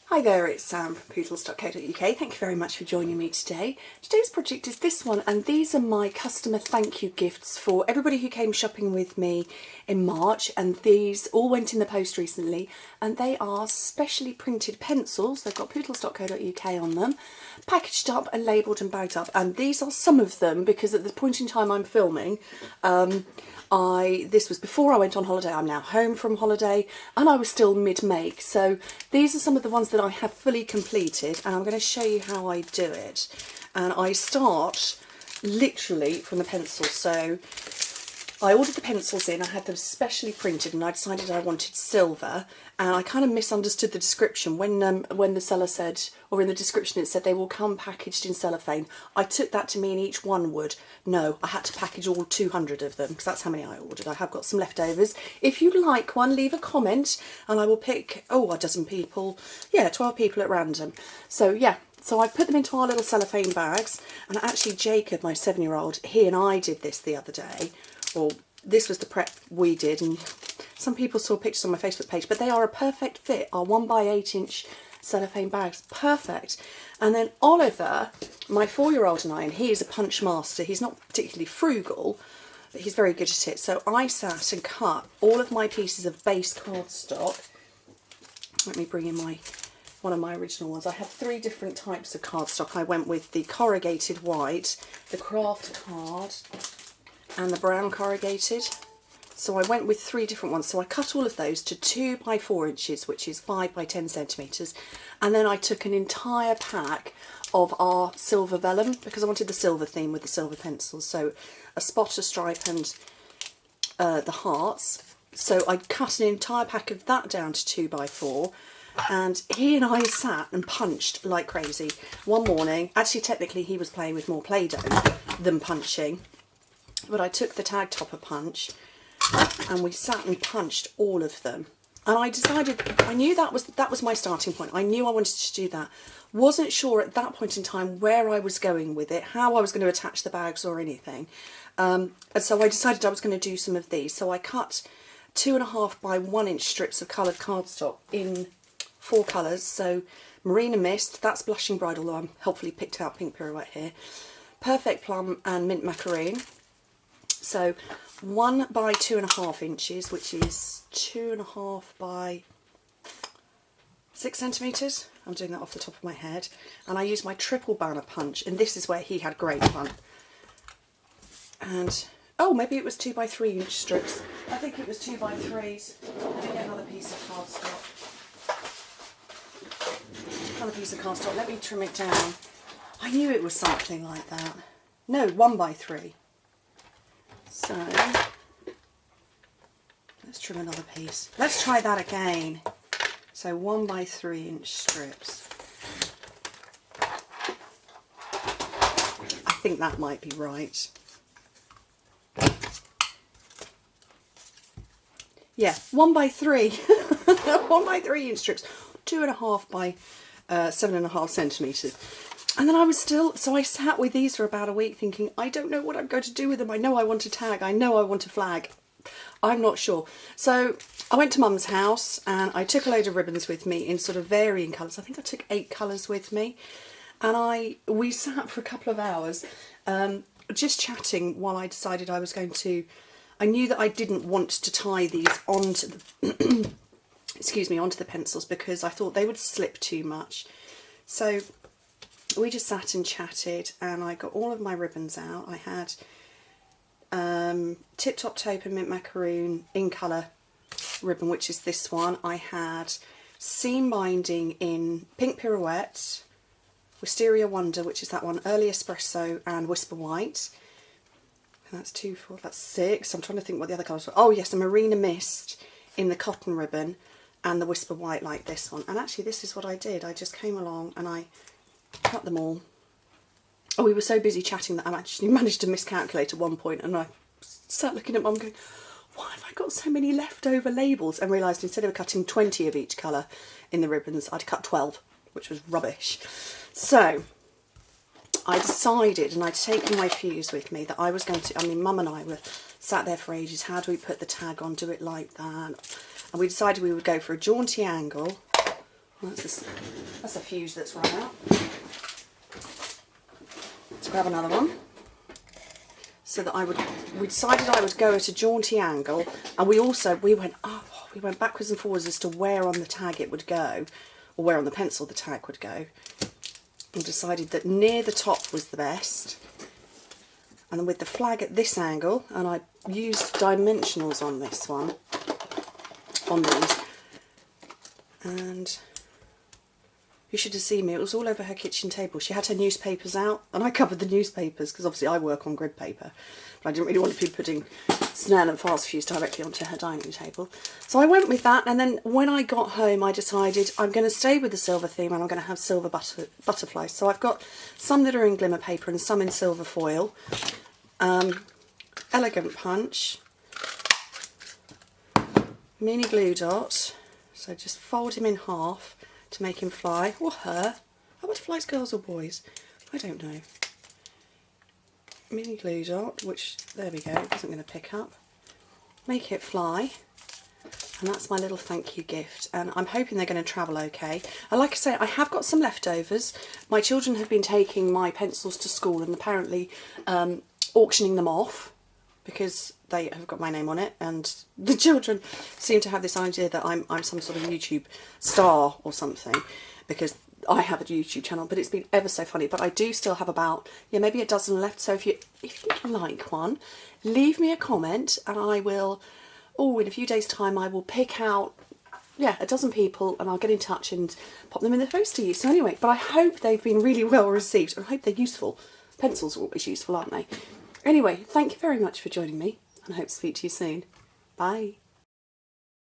Hi there, it's Sam from Pootles.co.uk. Thank you very much for joining me today. Today's project is this one, and these are my customer thank you gifts for everybody who came shopping with me in March, and these all went in the post recently, and they are specially printed pencils. They've got Pootles.co.uk on them, packaged up and labelled and bagged up, and these are some of them because at the point in time I'm filming, this was before I went on holiday. I'm now home from holiday and I was still mid-make, so these are some of the ones that I have fully completed, and I'm going to show you how I do it. And I start literally from the pencils. So I ordered the pencils in, I had them specially printed, and I decided I wanted silver, and I kind of misunderstood the description when the seller said, or in the description it said they will come packaged in cellophane. I took that to mean each one would. No, I had to package all 200 of them because that's how many I ordered. I have got some leftovers. If you'd like one, leave a comment and I will pick, a dozen people, 12 people at random. So yeah, so I put them into our little cellophane bags, and actually Jacob, my 7-year-old, he and I did this the other day. Well, this was the prep we did, and some people saw pictures on my Facebook page, but they are a perfect fit. Our 1x8 cellophane bags, perfect. And then Oliver, my 4-year-old, and I, and he is a punch master. He's not particularly frugal, but he's very good at it. So I sat and cut all of my pieces of base cardstock. Let me bring in one of my original ones. I have 3 different types of cardstock. I went with the corrugated white, the craft card, and the brown corrugated. So I went with 3 different ones. So I cut all of those to 2 by 4 inches, which is 5 by 10 centimetres. And then I took an entire pack of our silver vellum because I wanted the silver theme with the silver pencils. So a spot, a stripe, and the hearts. So I cut an entire pack of that down to 2 by 4. And he and I sat and punched like crazy one morning. Actually, technically, he was playing with more Play-Doh than punching. But I took the tag topper punch and we sat and punched all of them. And I decided, I knew that was my starting point. I knew I wanted to do that. Wasn't sure at that point in time where I was going with it, how I was going to attach the bags or anything. And so I decided I was going to do some of these. So I cut 2.5 by 1 inch strips of coloured cardstock in 4 colours. So Marina Mist, that's Blushing Bride, although I'm helpfully picked out Pink Pirouette here. Perfect Plum and Mint Macaroon. So 1 by 2.5 inches, which is 2.5 by 6 centimetres. I'm doing that off the top of my head. And I use my triple banner punch, and this is where he had great fun. And, maybe it was 2 by 3 inch strips. I think it was 2 by 3s. Let me get another piece of cardstock. Another piece of cardstock. Let me trim it down. I knew it was something like that. No, 1 by 3. So, let's trim another piece. Let's try that again. So 1 by 3 inch strips. I think that might be right. Yeah, 1 by 3. 1 by 3 inch strips. 2.5 by 7.5 centimetres. And then I sat with these for about a week thinking, I don't know what I'm going to do with them. I know I want a tag. I know I want a flag. I'm not sure. So I went to Mum's house and I took a load of ribbons with me in sort of varying colours. I think I took 8 colours with me. And we sat for a couple of hours just chatting while I decided I was going to... I knew that I didn't want to tie these onto the... onto the pencils because I thought they would slip too much. So... we just sat and chatted and I got all of my ribbons out. I had Tip Top Taupe and Mint Macaroon in colour ribbon, which is this one. I had seam binding in Pink Pirouette, Wisteria Wonder, which is that one, Early Espresso, and Whisper White. And that's 2, 4, that's 6. I'm trying to think what the other colours were. Oh yes, a Marina Mist in the cotton ribbon and the Whisper White like this one. And actually this is what I did. I just came along and I cut them all. We were so busy chatting that I actually managed to miscalculate at one point, and I sat looking at Mum going, why have I got so many leftover labels? And realised instead of cutting 20 of each colour in the ribbons, I'd cut 12, which was rubbish. So I decided, and I'd taken my fuse with me, that I was going to, Mum and I were sat there for ages, how do we put the tag on, do it like that? And we decided we would go for a jaunty angle That's a fuse that's run out. Let's grab another one. So that we decided I would go at a jaunty angle, and we went backwards and forwards as to where on the tag it would go, or where on the pencil the tag would go, and decided that near the top was the best. And then with the flag at this angle, and I used dimensionals on this one, on these, and you should have seen me, it was all over her kitchen table. She had her newspapers out, and I covered the newspapers, because obviously I work on grid paper, but I didn't really want to be putting Snell and fast fuse directly onto her dining table. So I went with that, and then when I got home I decided I'm going to stay with the silver theme, and I'm going to have silver butterflies. So I've got some that are in glimmer paper and some in silver foil. Elegant punch, mini glue dot, so just fold him in half to make him fly, or her. Are butterflies girls or boys? I don't know. Mini glue dot, which, there we go, it wasn't going to pick up. Make it fly, and that's my little thank you gift, and I'm hoping they're going to travel okay. And like I say, I have got some leftovers. My children have been taking my pencils to school and apparently auctioning them off, because they have got my name on it, and the children seem to have this idea that I'm some sort of YouTube star or something, because I have a YouTube channel, but it's been ever so funny. But I do still have about, maybe a dozen left, so if you'd like one, leave me a comment, and I will, in a few days' time, I will pick out, a dozen people, and I'll get in touch and pop them in the post to you. So anyway, but I hope they've been really well received, and I hope they're useful. Pencils are always useful, aren't they? Anyway, thank you very much for joining me, and I hope to speak to you soon. Bye.